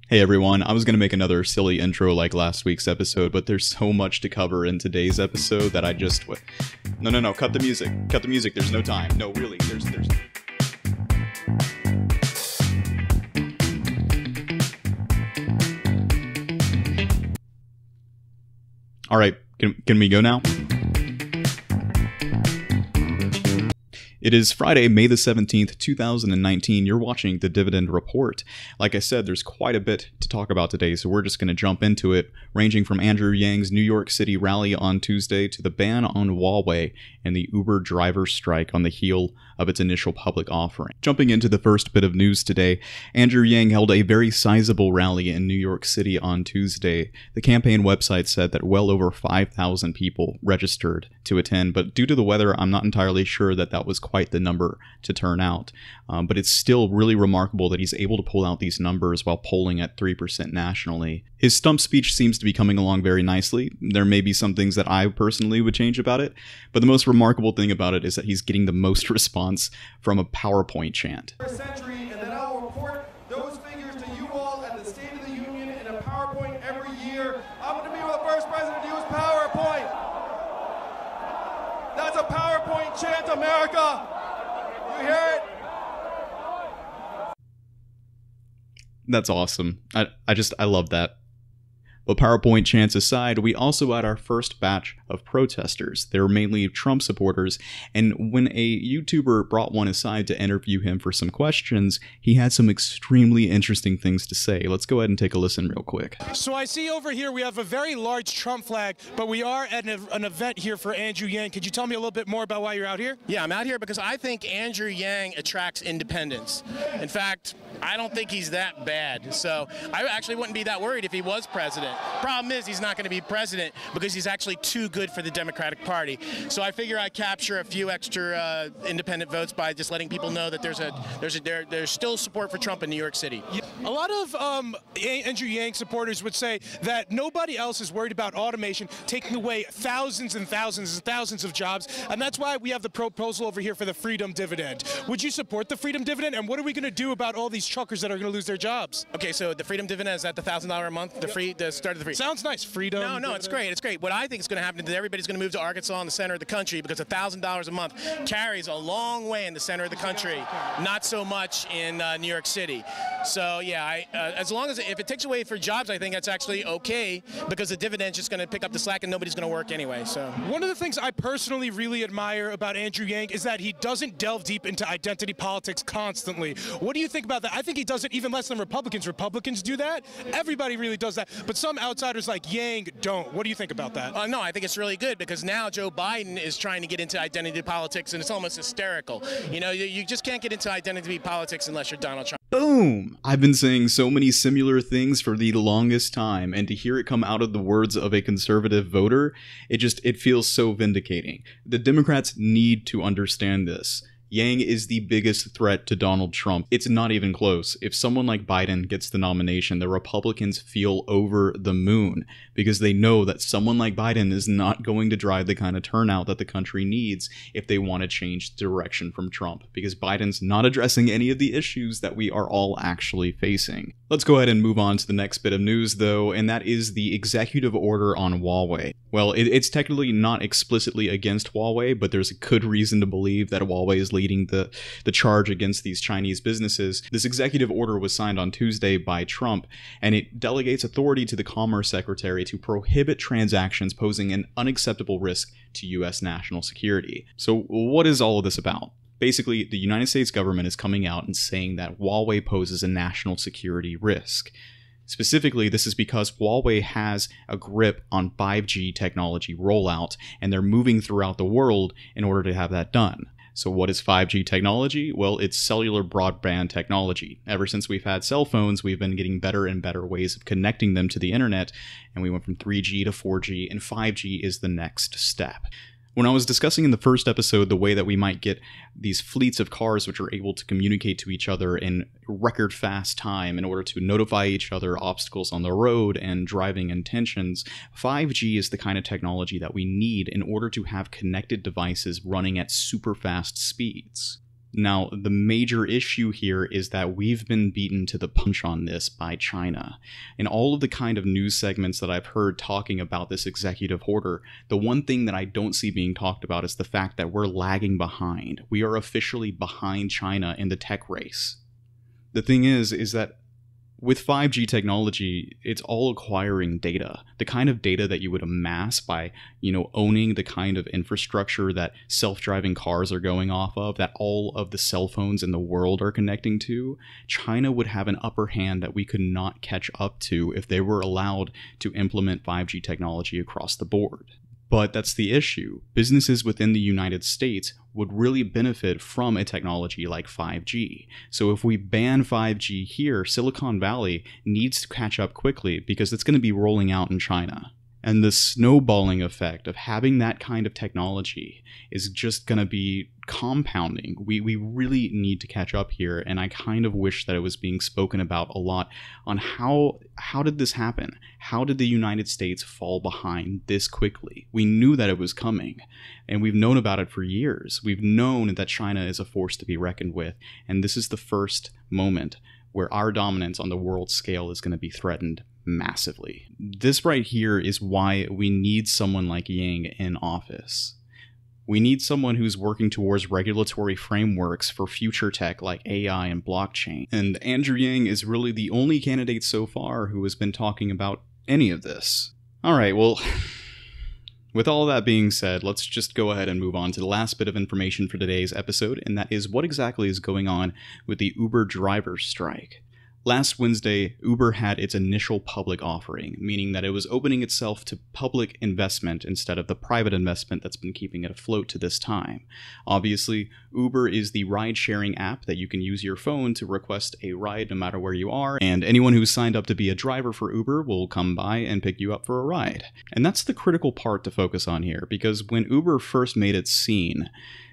Hey everyone, I was going to make another silly intro like last week's episode, but there's so much to cover in today's episode that I just... No, cut the music. Cut the music, there's no time. No, really, there's... Alright, can we go now? It is Friday, May the 17th, 2019. You're watching the Dividend Report. Like I said, there's quite a bit to talk about today, so we're just going to jump into it, ranging from Andrew Yang's New York City rally on Tuesday to the ban on Huawei and the Uber driver strike on the heel of its initial public offering. Jumping into the first bit of news today, Andrew Yang held a very sizable rally in New York City on Tuesday. The campaign website said that well over 5,000 people registered to attend, but due to the weather, I'm not entirely sure that that was quite the number to turn out. But it's still really remarkable that he's able to pull out these numbers while polling at 3% nationally. His Stump speech seems to be coming along very nicely. There may be some things that I personally would change about it, but the most remarkable thing about it is that he's getting the most response from a PowerPoint chant. For a century, and then I'll report those figures to you all at the State of the Union in a PowerPoint every year. I'm going to be the first president to use PowerPoint. That's a PowerPoint chant, America. You hear it? That's awesome. I love that. But PowerPoint chants aside, we also had our first batch of protesters. They were mainly Trump supporters, and when a YouTuber brought one aside to interview him for some questions, he had some extremely interesting things to say. Let's go ahead and take a listen real quick. So I see over here we have a very large Trump flag, but we are at an event here for Andrew Yang. Could you tell me a little bit more about why you're out here? Yeah, I'm out here because I think Andrew Yang attracts independents. In fact, I don't think he's that bad. So I actually wouldn't be that worried if he was president. Problem is, he's not going to be president because he's actually too good for the Democratic Party. So I figure I'd capture a few extra independent votes by just letting people know that there's still support for Trump in New York City. A lot of Andrew Yang supporters would say that nobody else is worried about automation taking away thousands and thousands and thousands of jobs, and that's why we have the proposal over here for the Freedom Dividend. Would you support the Freedom Dividend, and what are we going to do about all these truckers that are going to lose their jobs? Okay, so the Freedom Dividend, is that the $1,000 a month, the start of the free? Sounds nice. Freedom. No, dividend. it's great. It's great. What I think is going to happen is that everybody's going to move to Arkansas in the center of the country because $1,000 a month carries a long way in the center of the country, not so much in New York City. So yeah, as long as if it takes away for jobs, I think that's actually okay because the dividend's just going to pick up the slack and nobody's going to work anyway. So one of the things I personally really admire about Andrew Yang is that he doesn't delve deep into identity politics constantly. What do you think about that? I think he does it even less than Republicans. Republicans do that. Everybody really does that. But some outsiders like Yang don't. What do you think about that? No, I think it's really good because now Joe Biden is trying to get into identity politics and it's almost hysterical. You know, you just can't get into identity politics unless you're Donald Trump. Boom! I've been saying so many similar things for the longest time, and to hear it come out of the words of a conservative voter, it feels so vindicating. The Democrats need to understand this. Yang is the biggest threat to Donald Trump. It's not even close. If someone like Biden gets the nomination, the Republicans feel over the moon because they know that someone like Biden is not going to drive the kind of turnout that the country needs if they want to change direction from Trump, because Biden's not addressing any of the issues that we are all actually facing. Let's go ahead and move on to the next bit of news, though, and that is the executive order on Huawei. Well, it's technically not explicitly against Huawei, but there's a good reason to believe that Huawei is leading the charge against these Chinese businesses. This executive order was signed on Tuesday by Trump, and it delegates authority to the Commerce Secretary to prohibit transactions posing an unacceptable risk to U.S. national security. So what is all of this about? Basically, the United States government is coming out and saying that Huawei poses a national security risk. Specifically, this is because Huawei has a grip on 5G technology rollout, and they're moving throughout the world in order to have that done. So what is 5G technology? Well, it's cellular broadband technology. Ever since we've had cell phones, we've been getting better and better ways of connecting them to the internet, and we went from 3G to 4G, and 5G is the next step. When I was discussing in the first episode the way that we might get these fleets of cars which are able to communicate to each other in record fast time in order to notify each other obstacles on the road and driving intentions, 5G is the kind of technology that we need in order to have connected devices running at super fast speeds. Now, the major issue here is that we've been beaten to the punch on this by China. In all of the kind of news segments that I've heard talking about this executive order, the one thing that I don't see being talked about is the fact that we're lagging behind. We are officially behind China in the tech race. The thing is that with 5G technology, it's all acquiring data. The kind of data that you would amass by, owning the kind of infrastructure that self-driving cars are going off of, that all of the cell phones in the world are connecting to, China would have an upper hand that we could not catch up to if they were allowed to implement 5G technology across the board. But that's the issue. Businesses within the United States would really benefit from a technology like 5G. So if we ban 5G here, Silicon Valley needs to catch up quickly because it's going to be rolling out in China. And the snowballing effect of having that kind of technology is just going to be compounding. We really need to catch up here, and I kind of wish that it was being spoken about a lot on how did this happen? How did the United States fall behind this quickly? We knew that it was coming, and we've known about it for years. We've known that China is a force to be reckoned with, and this is the first moment where our dominance on the world scale is going to be threatened massively. This right here is why we need someone like Yang in office. We need someone who's working towards regulatory frameworks for future tech like AI and blockchain. And Andrew Yang is really the only candidate so far who has been talking about any of this. Alright, well, with all that being said, let's just go ahead and move on to the last bit of information for today's episode, and that is what exactly is going on with the Uber driver strike. Last Wednesday, Uber had its initial public offering, meaning that it was opening itself to public investment instead of the private investment that's been keeping it afloat to this time. Obviously, Uber is the ride-sharing app that you can use your phone to request a ride no matter where you are, and anyone who's signed up to be a driver for Uber will come by and pick you up for a ride. And that's the critical part to focus on here, because when Uber first made its scene,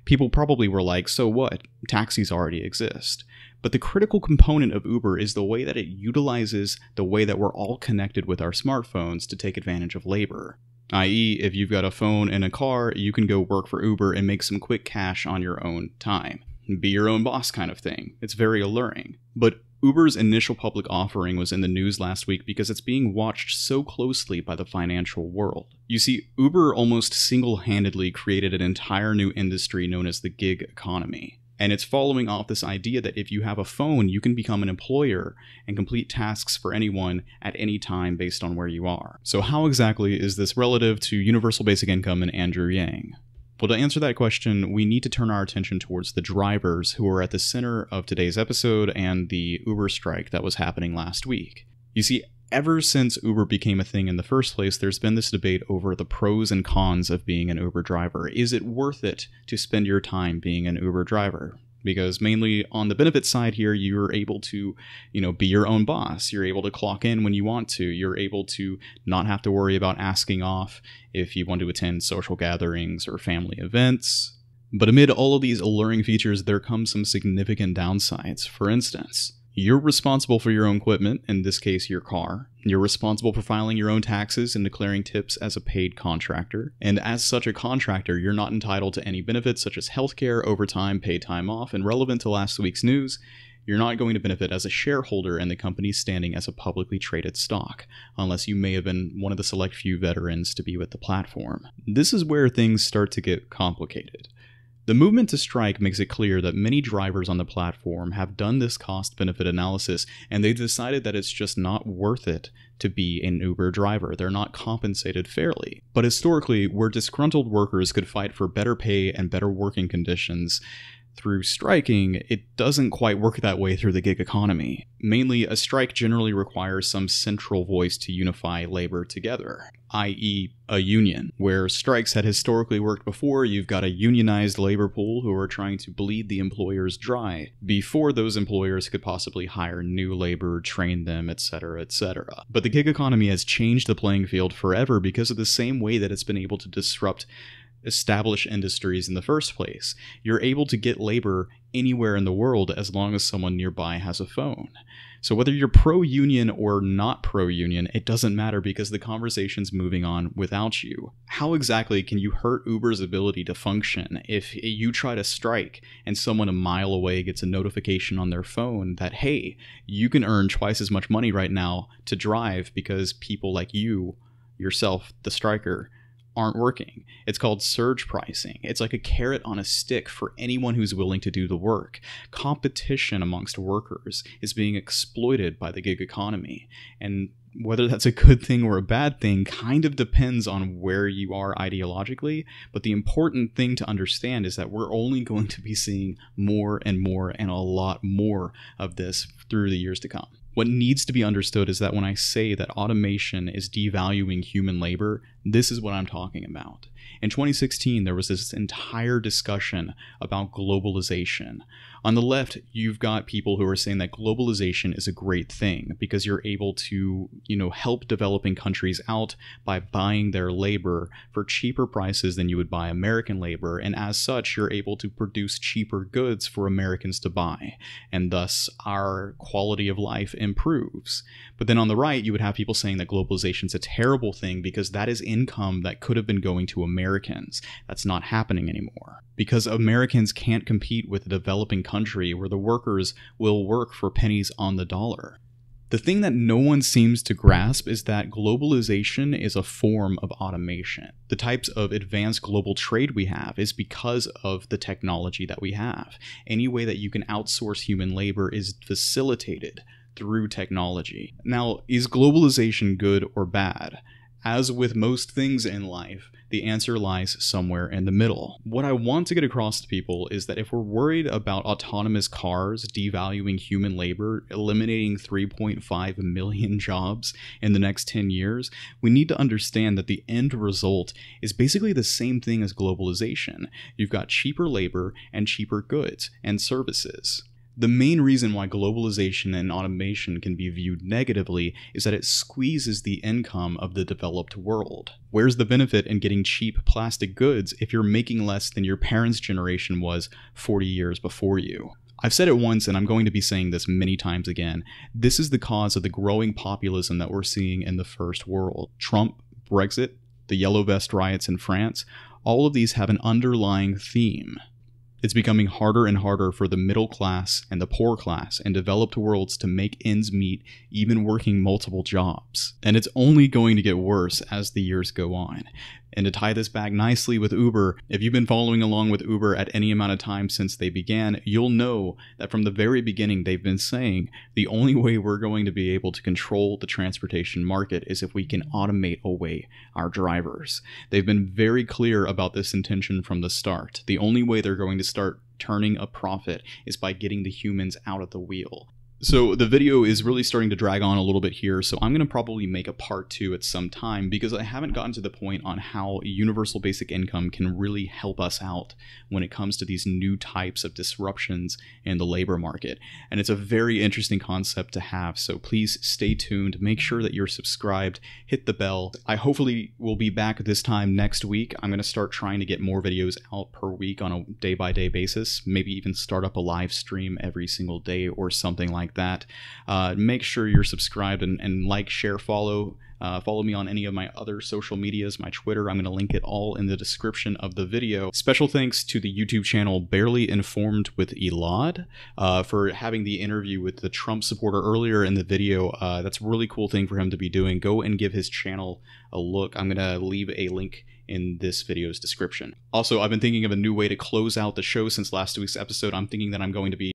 people probably were like, so what? Taxis already exist. But the critical component of Uber is the way that it utilizes the way that we're all connected with our smartphones to take advantage of labor. I.e., if you've got a phone and a car, you can go work for Uber and make some quick cash on your own time. Be your own boss kind of thing. It's very alluring. But Uber's initial public offering was in the news last week because it's being watched so closely by the financial world. You see, Uber almost single-handedly created an entire new industry known as the gig economy. And it's following off this idea that if you have a phone, you can become an employer and complete tasks for anyone at any time based on where you are. So how exactly is this relative to universal basic income and Andrew Yang? Well, to answer that question, we need to turn our attention towards the drivers who are at the center of today's episode and the Uber strike that was happening last week. You see, ever since Uber became a thing in the first place, there's been this debate over the pros and cons of being an Uber driver. Is it worth it to spend your time being an Uber driver? Because mainly on the benefit side here, you're able to, be your own boss. You're able to clock in when you want to. You're able to not have to worry about asking off if you want to attend social gatherings or family events. But amid all of these alluring features, there come some significant downsides. For instance, you're responsible for your own equipment, in this case your car. You're responsible for filing your own taxes and declaring tips as a paid contractor. And as such a contractor, you're not entitled to any benefits such as healthcare, overtime, paid time off, and relevant to last week's news, you're not going to benefit as a shareholder in the company's standing as a publicly traded stock, unless you may have been one of the select few veterans to be with the platform. This is where things start to get complicated. The movement to strike makes it clear that many drivers on the platform have done this cost-benefit analysis, and they've decided that it's just not worth it to be an Uber driver. They're not compensated fairly. But historically, where disgruntled workers could fight for better pay and better working conditions through striking, it doesn't quite work that way through the gig economy. Mainly, a strike generally requires some central voice to unify labor together, i.e. a union. Where strikes had historically worked before, you've got a unionized labor pool who are trying to bleed the employers dry before those employers could possibly hire new labor, train them, etc., etc. But the gig economy has changed the playing field forever because of the same way that it's been able to disrupt established industries in the first place. You're able to get labor anywhere in the world as long as someone nearby has a phone. So whether you're pro-union or not pro-union, it doesn't matter because the conversation's moving on without you. How exactly can you hurt Uber's ability to function if you try to strike and someone a mile away gets a notification on their phone that, hey, you can earn twice as much money right now to drive because people like you, yourself, the striker, aren't working? It's called surge pricing. It's like a carrot on a stick for anyone who's willing to do the work. Competition amongst workers is being exploited by the gig economy. And whether that's a good thing or a bad thing kind of depends on where you are ideologically, but the important thing to understand is that we're only going to be seeing more and more and a lot more of this through the years to come. What needs to be understood is that when I say that automation is devaluing human labor, this is what I'm talking about. In 2016, there was this entire discussion about globalization. On the left, you've got people who are saying that globalization is a great thing because you're able to, help developing countries out by buying their labor for cheaper prices than you would buy American labor, and as such, you're able to produce cheaper goods for Americans to buy, and thus our quality of life improves. But then on the right, you would have people saying that globalization is a terrible thing because that is income that could have been going to Americans. That's not happening anymore. Because Americans can't compete with a developing country where the workers will work for pennies on the dollar. The thing that no one seems to grasp is that globalization is a form of automation. The types of advanced global trade we have is because of the technology that we have. Any way that you can outsource human labor is facilitated through technology. Now, is globalization good or bad? As with most things in life, the answer lies somewhere in the middle. What I want to get across to people is that if we're worried about autonomous cars devaluing human labor, eliminating 3.5 million jobs in the next 10 years, we need to understand that the end result is basically the same thing as globalization. You've got cheaper labor and cheaper goods and services. The main reason why globalization and automation can be viewed negatively is that it squeezes the income of the developed world. Where's the benefit in getting cheap plastic goods if you're making less than your parents' generation was 40 years before you? I've said it once and I'm going to be saying this many times again. This is the cause of the growing populism that we're seeing in the first world. Trump, Brexit, the Yellow Vest riots in France, all of these have an underlying theme. It's becoming harder and harder for the middle class and the poor class in developed worlds to make ends meet, even working multiple jobs. And it's only going to get worse as the years go on. And to tie this back nicely with Uber, if you've been following along with Uber at any amount of time since they began, you'll know that from the very beginning they've been saying the only way we're going to be able to control the transportation market is if we can automate away our drivers. They've been very clear about this intention from the start. The only way they're going to start turning a profit is by getting the humans out of the wheel. So the video is really starting to drag on a little bit here, so I'm going to probably make a part 2 at some time because I haven't gotten to the point on how universal basic income can really help us out when it comes to these new types of disruptions in the labor market. And it's a very interesting concept to have, so please stay tuned, make sure that you're subscribed, hit the bell. I hopefully will be back this time next week. I'm going to start trying to get more videos out per week on a day-by-day basis, maybe even start up a live stream every single day or something like that. Make sure you're subscribed and like, share, follow. Follow me on any of my other social medias, my Twitter. I'm going to link it all in the description of the video. Special thanks to the YouTube channel Barely Informed with Elad for having the interview with the Trump supporter earlier in the video. That's a really cool thing for him to be doing. Go and give his channel a look. I'm going to leave a link in this video's description. Also, I've been thinking of a new way to close out the show since last week's episode. I'm thinking that I'm going to be